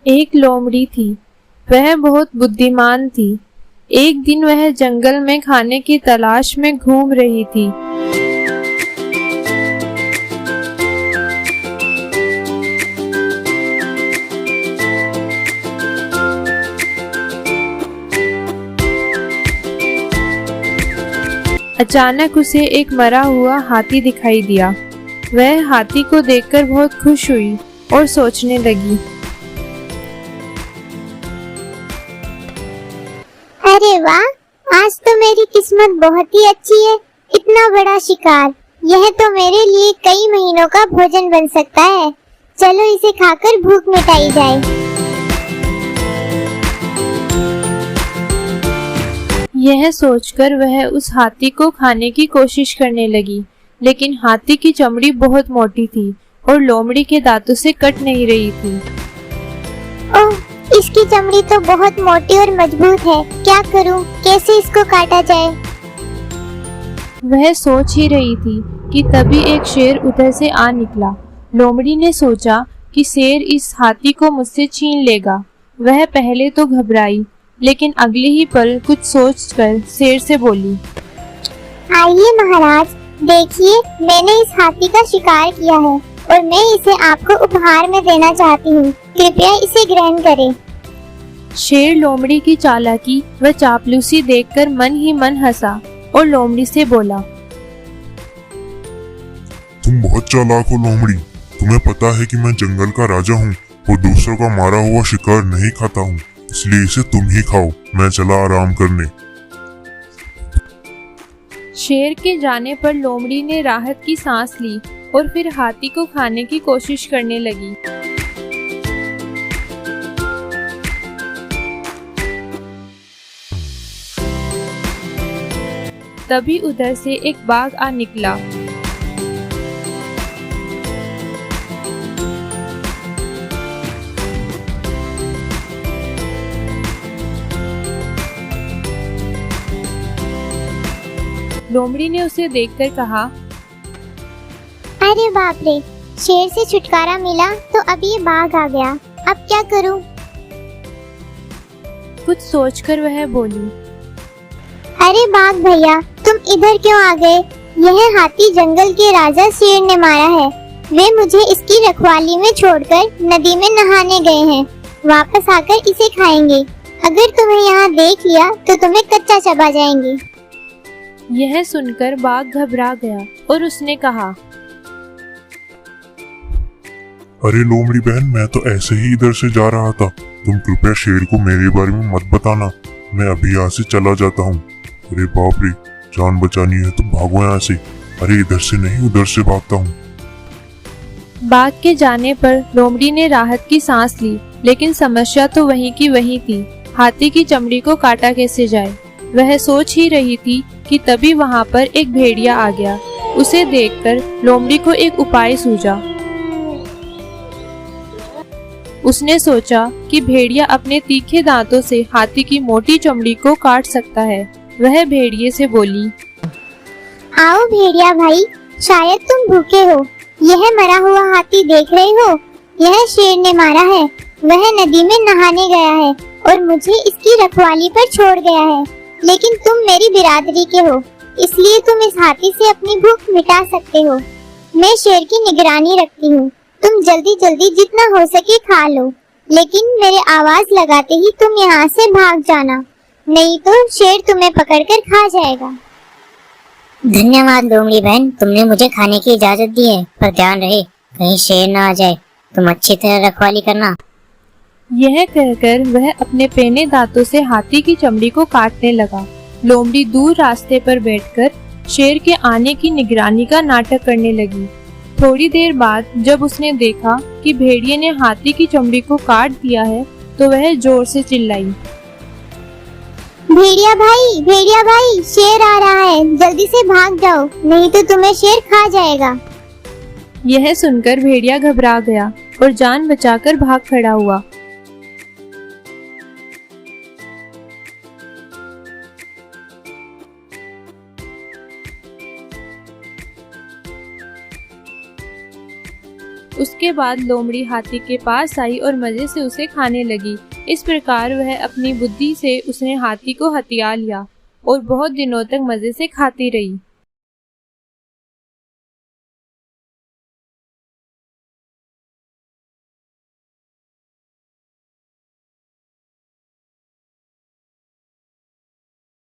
एक लोमड़ी थी। वह बहुत बुद्धिमान थी। एक दिन वह जंगल में खाने की तलाश में घूम रही थी। अचानक उसे एक मरा हुआ हाथी दिखाई दिया। वह हाथी को देखकर बहुत खुश हुई और सोचने लगी, अरे वाह, आज तो मेरी किस्मत बहुत ही अच्छी है। इतना बड़ा शिकार, यह तो मेरे लिए कई महीनों का भोजन बन सकता है। चलो इसे खाकर भूख मिटाई जाए। यह सोचकर वह उस हाथी को खाने की कोशिश करने लगी, लेकिन हाथी की चमड़ी बहुत मोटी थी और लोमड़ी के दांतों से कट नहीं रही थी। ओह, इसकी चमड़ी तो बहुत मोटी और मजबूत है। क्या करूं? कैसे इसको काटा जाए? वह सोच ही रही थी कि तभी एक शेर उधर से आ निकला। लोमड़ी ने सोचा कि शेर इस हाथी को मुझसे छीन लेगा। वह पहले तो घबराई, लेकिन अगले ही पल कुछ सोचकर शेर से बोली, आइए महाराज, देखिए मैंने इस हाथी का शिकार किया है और मैं इसे आपको उपहार में देना चाहती हूँ। कृपया इसे ग्रहण करें। शेर लोमड़ी की चालाकी व चापलूसी देखकर मन ही मन हंसा और लोमड़ी से बोला, तुम बहुत चालाक हो लोमड़ी। तुम्हें पता है कि मैं जंगल का राजा हूँ और दूसरों का मारा हुआ शिकार नहीं खाता हूँ, इसलिए इसे तुम ही खाओ। मैं चला आराम करने। शेर के जाने पर लोमड़ी ने राहत की सांस ली और फिर हाथी को खाने की कोशिश करने लगी। तभी उधर से एक बाघ आ निकला। लोमड़ी ने उसे देखकर कहा, अरे बाप रे, शेर से छुटकारा मिला तो अब ये बाघ आ गया। अब क्या करूं? कुछ सोचकर वह बोली, अरे बाघ भैया, तुम इधर क्यों आ गए? यह हाथी जंगल के राजा शेर ने मारा है। वे मुझे इसकी रखवाली में छोड़कर नदी में नहाने गए हैं। वापस आकर इसे खाएंगे। अगर तुम्हें यहाँ देख लिया तो तुम्हें कच्चा चबा जाएंगे। यह सुनकर बाघ घबरा गया और उसने कहा, अरे लोमड़ी बहन, मैं तो ऐसे ही इधर से जा रहा था। तुम कृपया शेर को मेरे बारे में मत बताना। मैं अभी यहाँ से चला जाता हूँ। अरे बाप रे, जान बचानी है तो भागो यहाँ से। अरे इधर से नहीं, उधर से भागता हूँ। बाघ के जाने पर लोमड़ी ने राहत की सांस ली, लेकिन समस्या तो वहीं की वहीं थी। हाथी की चमड़ी को काटा कैसे जाए? वह सोच ही रही थी कि तभी वहां पर एक भेड़िया आ गया। उसे देखकर लोमड़ी को एक उपाय सूझा। उसने सोचा कि भेड़िया अपने तीखे दांतों से हाथी की मोटी चमड़ी को काट सकता है। वह भेड़िए से बोली, आओ भेड़िया भाई, शायद तुम भूखे हो। यह मरा हुआ हाथी देख रहे हो? यह शेर ने मारा है। वह नदी में नहाने गया है और मुझे इसकी रखवाली पर छोड़ गया है। लेकिन तुम मेरी बिरादरी के हो, इसलिए तुम इस हाथी से अपनी भूख मिटा सकते हो। मैं शेर की निगरानी रखती हूँ। तुम जल्दी जल्दी जितना हो सके खा लो, लेकिन मेरे आवाज लगाते ही तुम यहाँ से भाग जाना, नहीं तो शेर तुम्हें पकड़कर खा जाएगा। धन्यवाद लोमड़ी बहन, तुमने मुझे खाने की इजाजत दी है, पर ध्यान रहे कहीं शेर ना आ जाए। तुम अच्छी तरह रखवाली करना। यह कहकर वह अपने पेने दांतों से हाथी की चमड़ी को काटने लगा। लोमड़ी दूर रास्ते पर बैठकर शेर के आने की निगरानी का नाटक करने लगी। थोड़ी देर बाद जब उसने देखा कि भेड़िए ने हाथी की चमड़ी को काट दिया है, तो वह जोर से चिल्लाई, भेड़िया भाई, शेर आ रहा है, जल्दी से भाग जाओ, नहीं तो तुम्हें शेर खा जाएगा। यह सुनकर भेड़िया घबरा गया और जान बचाकर भाग खड़ा हुआ। उसके बाद लोमड़ी हाथी के पास आई और मजे से उसे खाने लगी। इस प्रकार वह अपनी बुद्धि से उसने हाथी को हथिया लिया और बहुत दिनों तक मजे से खाती रही।